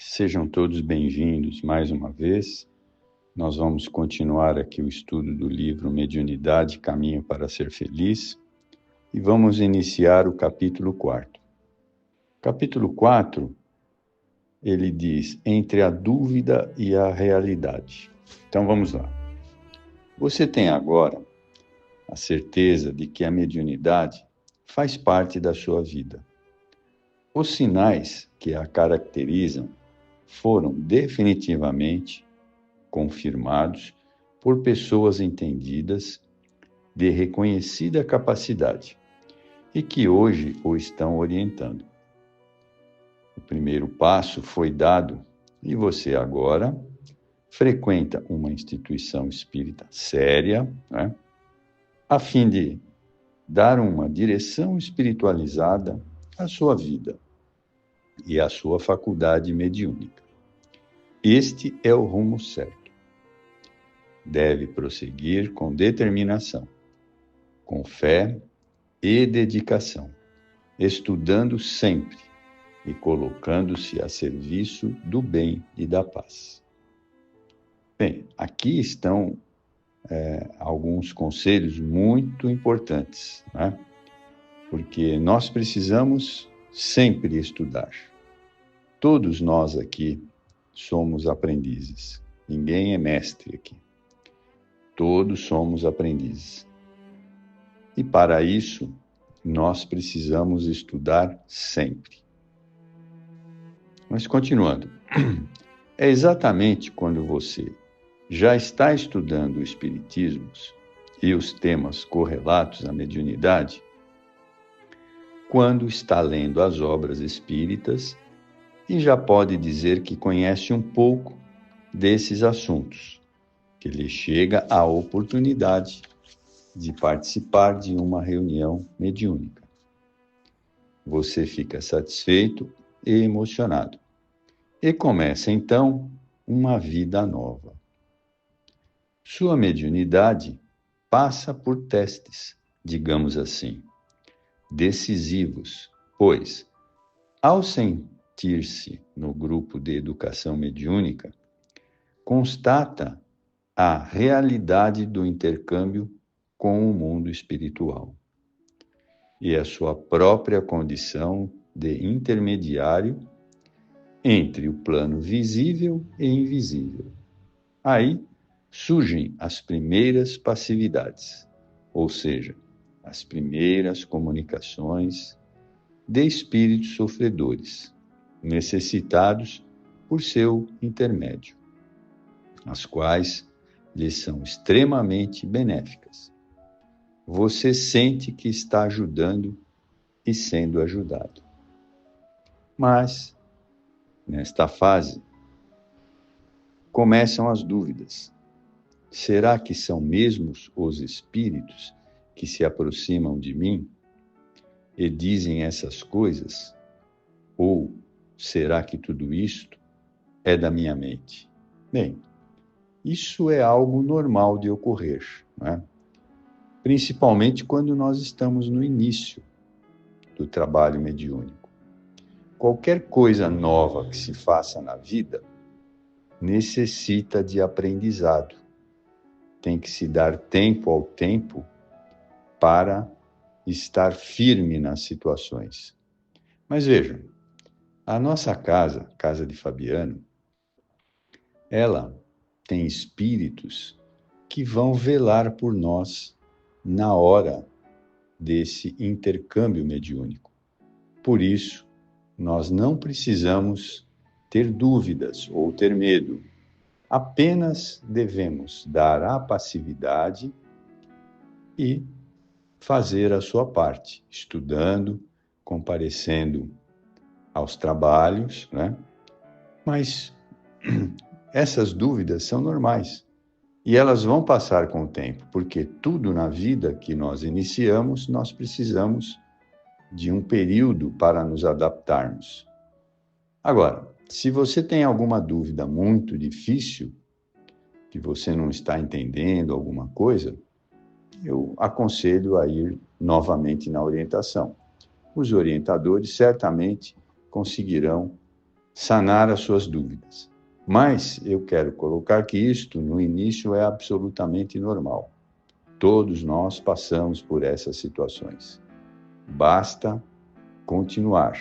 Sejam todos bem-vindos mais uma vez. Nós vamos continuar aqui o estudo do livro Mediunidade, Caminho para Ser Feliz, e vamos iniciar o capítulo 4. Capítulo 4, ele diz, entre a dúvida e a realidade. Então vamos lá. Você tem agora a certeza de que a mediunidade faz parte da sua vida. Os sinais que a caracterizam foram definitivamente confirmados por pessoas entendidas de reconhecida capacidade e que hoje o estão orientando. O primeiro passo foi dado e você agora frequenta uma instituição espírita séria, né, a fim de dar uma direção espiritualizada à sua vida e à sua faculdade mediúnica. Este é o rumo certo. Deve prosseguir com determinação, com fé e dedicação, estudando sempre e colocando-se a serviço do bem e da paz. Bem, aqui estão alguns conselhos muito importantes, né? Porque nós precisamos sempre estudar. Todos nós aqui somos aprendizes. Ninguém é mestre aqui. Todos somos aprendizes. E para isso, nós precisamos estudar sempre. Mas continuando, é exatamente quando você já está estudando o Espiritismo e os temas correlatos à mediunidade, quando está lendo as obras espíritas e já pode dizer que conhece um pouco desses assuntos, que lhe chega a oportunidade de participar de uma reunião mediúnica. Você fica satisfeito e emocionado e começa então uma vida nova. Sua mediunidade passa por testes, digamos assim, decisivos, pois, ao sentir-se no grupo de educação mediúnica, constata a realidade do intercâmbio com o mundo espiritual e a sua própria condição de intermediário entre o plano visível e invisível. Aí surgem as primeiras passividades, ou seja, as primeiras comunicações de espíritos sofredores, necessitados por seu intermédio, as quais lhes são extremamente benéficas. Você sente que está ajudando e sendo ajudado. Mas, nesta fase, começam as dúvidas. Será que são mesmos os espíritos que se aproximam de mim e dizem essas coisas? Ou será que tudo isto é da minha mente? Bem, isso é algo normal de ocorrer, né? Principalmente quando nós estamos no início do trabalho mediúnico. Qualquer coisa nova que se faça na vida necessita de aprendizado. Tem que se dar tempo ao tempo para estar firme nas situações. Mas vejam, a nossa casa de Fabiano, ela tem espíritos que vão velar por nós na hora desse intercâmbio mediúnico. Por isso, nós não precisamos ter dúvidas ou ter medo. Apenas devemos dar a passividade e fazer a sua parte, estudando, comparecendo aos trabalhos, né? Mas essas dúvidas são normais e elas vão passar com o tempo, porque tudo na vida que nós iniciamos, nós precisamos de um período para nos adaptarmos. Agora, se você tem alguma dúvida muito difícil, que você não está entendendo alguma coisa, eu aconselho a ir novamente na orientação. Os orientadores certamente conseguirão sanar as suas dúvidas. Mas eu quero colocar que isto, no início, é absolutamente normal. Todos nós passamos por essas situações. Basta continuar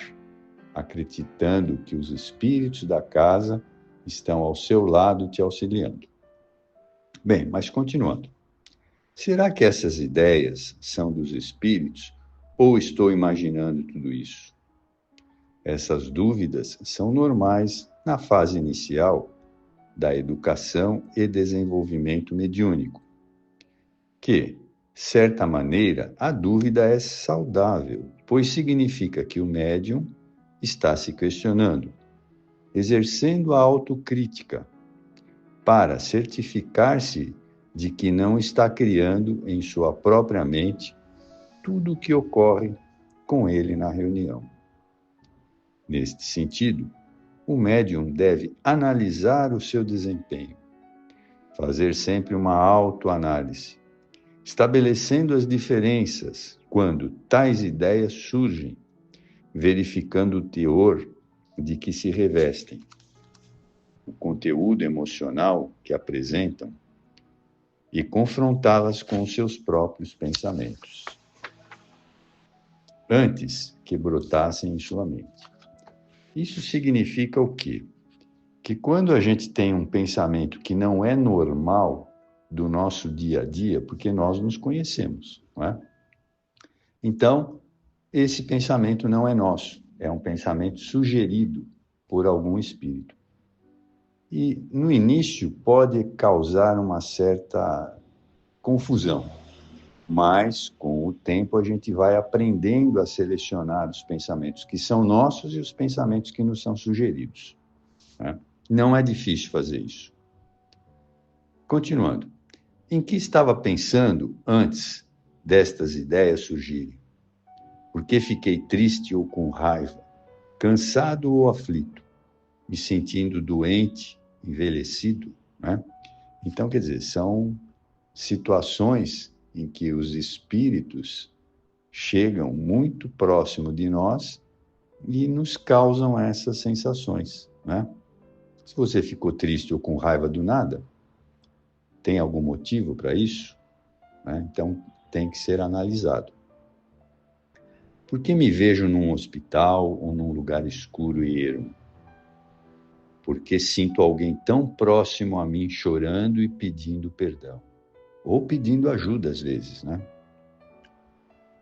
acreditando que os espíritos da casa estão ao seu lado te auxiliando. Bem, mas continuando. Será que essas ideias são dos espíritos ou estou imaginando tudo isso? Essas dúvidas são normais na fase inicial da educação e desenvolvimento mediúnico, que, certa maneira, a dúvida é saudável, pois significa que o médium está se questionando, exercendo a autocrítica, para certificar-se de que não está criando em sua própria mente tudo o que ocorre com ele na reunião. Neste sentido, o médium deve analisar o seu desempenho, fazer sempre uma autoanálise, estabelecendo as diferenças quando tais ideias surgem, verificando o teor de que se revestem, o conteúdo emocional que apresentam e confrontá-las com os seus próprios pensamentos, antes que brotassem em sua mente. Isso significa o quê? Que quando a gente tem um pensamento que não é normal do nosso dia a dia, porque nós nos conhecemos, não é? Então, esse pensamento não é nosso, é um pensamento sugerido por algum espírito. E, no início, pode causar uma certa confusão, mas, com o tempo, a gente vai aprendendo a selecionar os pensamentos que são nossos e os pensamentos que nos são sugeridos, né? Não é difícil fazer isso. Continuando. Em que estava pensando antes destas ideias surgirem? Por que fiquei triste ou com raiva, cansado ou aflito, me sentindo doente, envelhecido, né? Então, quer dizer, são situações em que os espíritos chegam muito próximo de nós e nos causam essas sensações, né? Se você ficou triste ou com raiva do nada, tem algum motivo para isso, né? Então, tem que ser analisado. Por que me vejo num hospital ou num lugar escuro e ermo? Porque sinto alguém tão próximo a mim chorando e pedindo perdão. Ou pedindo ajuda, às vezes, né?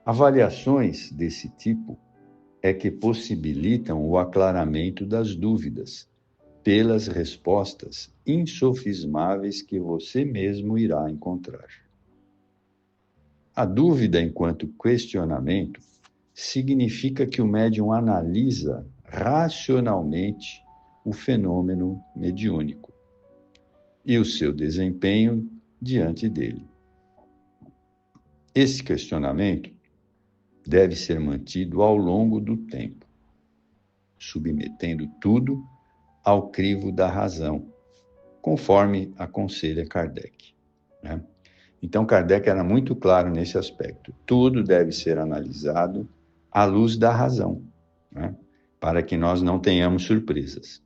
Avaliações desse tipo é que possibilitam o aclaramento das dúvidas pelas respostas insofismáveis que você mesmo irá encontrar. A dúvida enquanto questionamento significa que o médium analisa racionalmente o fenômeno mediúnico e o seu desempenho diante dele. Esse questionamento deve ser mantido ao longo do tempo, submetendo tudo ao crivo da razão, conforme aconselha Kardec, né? Então, Kardec era muito claro nesse aspecto. Tudo deve ser analisado à luz da razão, né? Para que nós não tenhamos surpresas.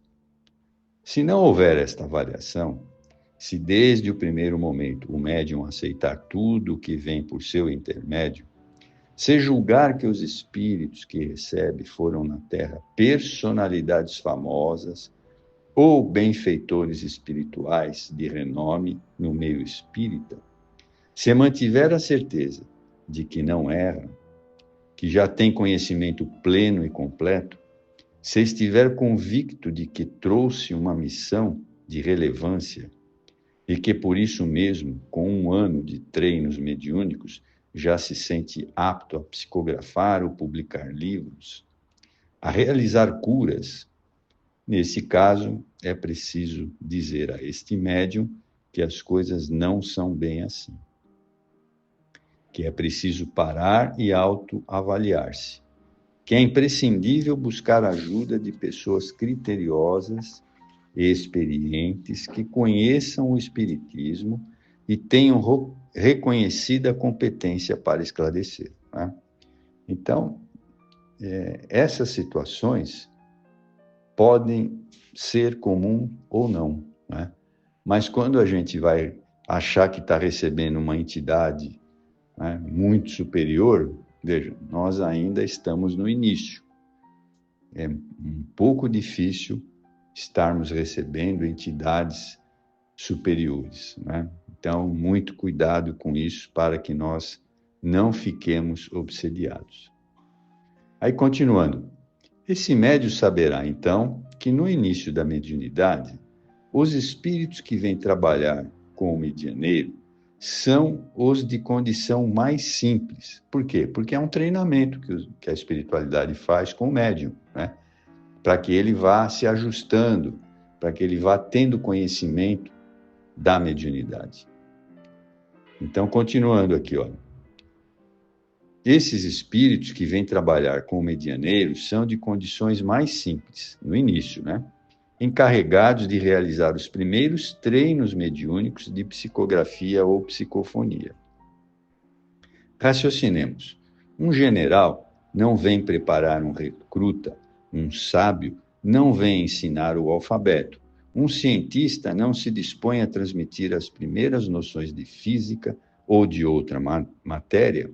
Se não houver esta avaliação, se desde o primeiro momento o médium aceitar tudo o que vem por seu intermédio, se julgar que os espíritos que recebe foram na Terra personalidades famosas ou benfeitores espirituais de renome no meio espírita, se mantiver a certeza de que não erram, que já tem conhecimento pleno e completo, se estiver convicto de que trouxe uma missão de relevância e que por isso mesmo, com 1 ano de treinos mediúnicos, já se sente apto a psicografar ou publicar livros, a realizar curas, nesse caso, é preciso dizer a este médium que as coisas não são bem assim, que é preciso parar e autoavaliar-se, que é imprescindível buscar a ajuda de pessoas criteriosas e experientes que conheçam o Espiritismo e tenham reconhecida competência para esclarecer, né? Então, essas situações podem ser comum ou não, né? Mas quando a gente vai achar que está recebendo uma entidade, né, muito superior, veja, nós ainda estamos no início. É um pouco difícil estarmos recebendo entidades superiores, né? Então, muito cuidado com isso para que nós não fiquemos obsediados. Aí, continuando. Esse médium saberá, então, que no início da mediunidade, os espíritos que vêm trabalhar com o medianeiro são os de condição mais simples. Por quê? Porque é um treinamento que a espiritualidade faz com o médium, né? Para que ele vá se ajustando, para que ele vá tendo conhecimento da mediunidade. Então, continuando aqui, olha. Esses espíritos que vêm trabalhar com o medianeiro são de condições mais simples, no início, né? Encarregados de realizar os primeiros treinos mediúnicos de psicografia ou psicofonia. Raciocinemos. Um general não vem preparar um recruta, um sábio não vem ensinar o alfabeto, um cientista não se dispõe a transmitir as primeiras noções de física ou de outra matéria.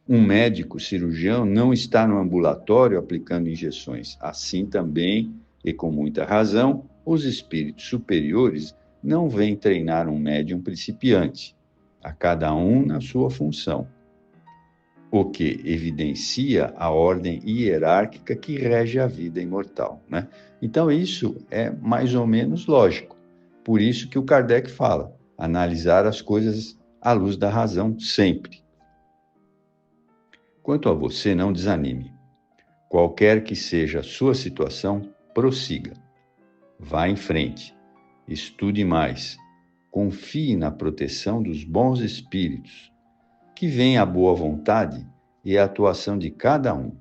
Um médico cirurgião não está no ambulatório aplicando injeções. Assim também, e com muita razão, os espíritos superiores não vêm treinar um médium principiante, a cada um na sua função, o que evidencia a ordem hierárquica que rege a vida imortal, né? Então, isso é mais ou menos lógico. Por isso que o Kardec fala, analisar as coisas à luz da razão sempre. Quanto a você, não desanime. Qualquer que seja a sua situação, prossiga. Vá em frente. Estude mais. Confie na proteção dos bons espíritos, que vem a boa vontade e a atuação de cada um.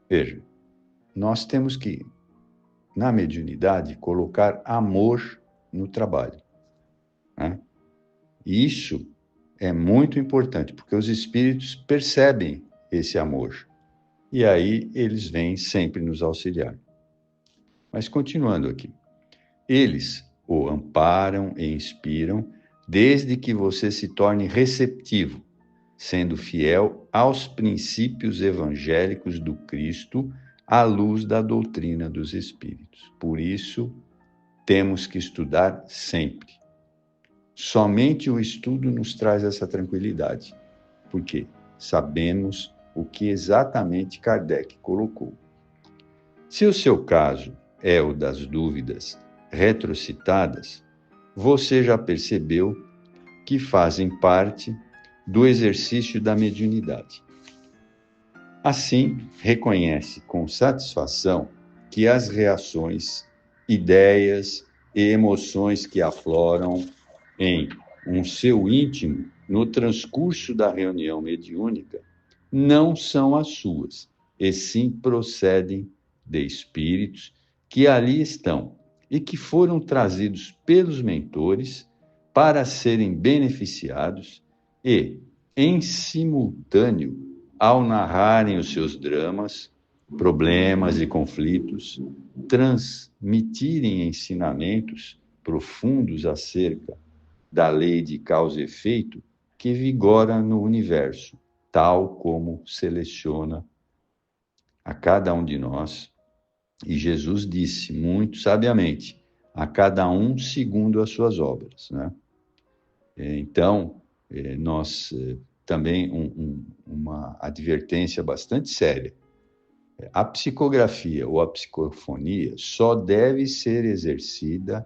Veja, nós temos que, na mediunidade, colocar amor no trabalho, né? E isso é muito importante, porque os espíritos percebem esse amor. E aí eles vêm sempre nos auxiliar. Mas continuando aqui. Eles o amparam e inspiram desde que você se torne receptivo, sendo fiel aos princípios evangélicos do Cristo à luz da doutrina dos espíritos. Por isso, temos que estudar sempre. Somente o estudo nos traz essa tranquilidade, porque sabemos o que exatamente Kardec colocou. Se o seu caso é o das dúvidas retrocitadas, você já percebeu que fazem parte do exercício da mediunidade. Assim, reconhece com satisfação que as reações, ideias e emoções que afloram em um seu íntimo no transcurso da reunião mediúnica não são as suas, e sim procedem de espíritos que ali estão e que foram trazidos pelos mentores para serem beneficiados e, em simultâneo, ao narrarem os seus dramas, problemas e conflitos, transmitirem ensinamentos profundos acerca da lei de causa e efeito que vigora no universo, tal como seleciona a cada um de nós. E Jesus disse muito sabiamente, a cada um segundo as suas obras, né? Então, nós também uma advertência bastante séria. A psicografia ou a psicofonia só deve ser exercida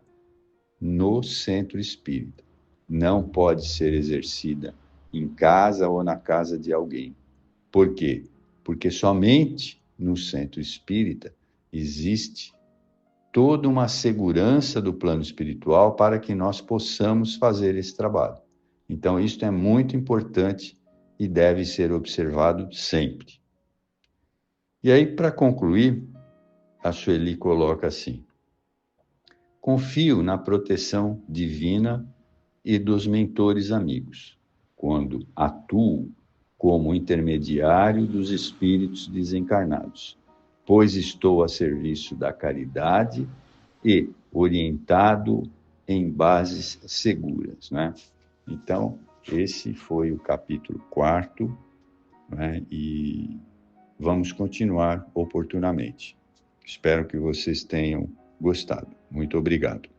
no centro espírita. Não pode ser exercida em casa ou na casa de alguém. Por quê? Porque somente no centro espírita existe toda uma segurança do plano espiritual para que nós possamos fazer esse trabalho. Então, isso é muito importante e deve ser observado sempre. E aí, para concluir, a Sueli coloca assim: confio na proteção divina e dos mentores amigos, quando atuo como intermediário dos espíritos desencarnados, pois estou a serviço da caridade e orientado em bases seguras, né? Então, esse foi o capítulo 4, né? E vamos continuar oportunamente. Espero que vocês tenham gostado. Muito obrigado.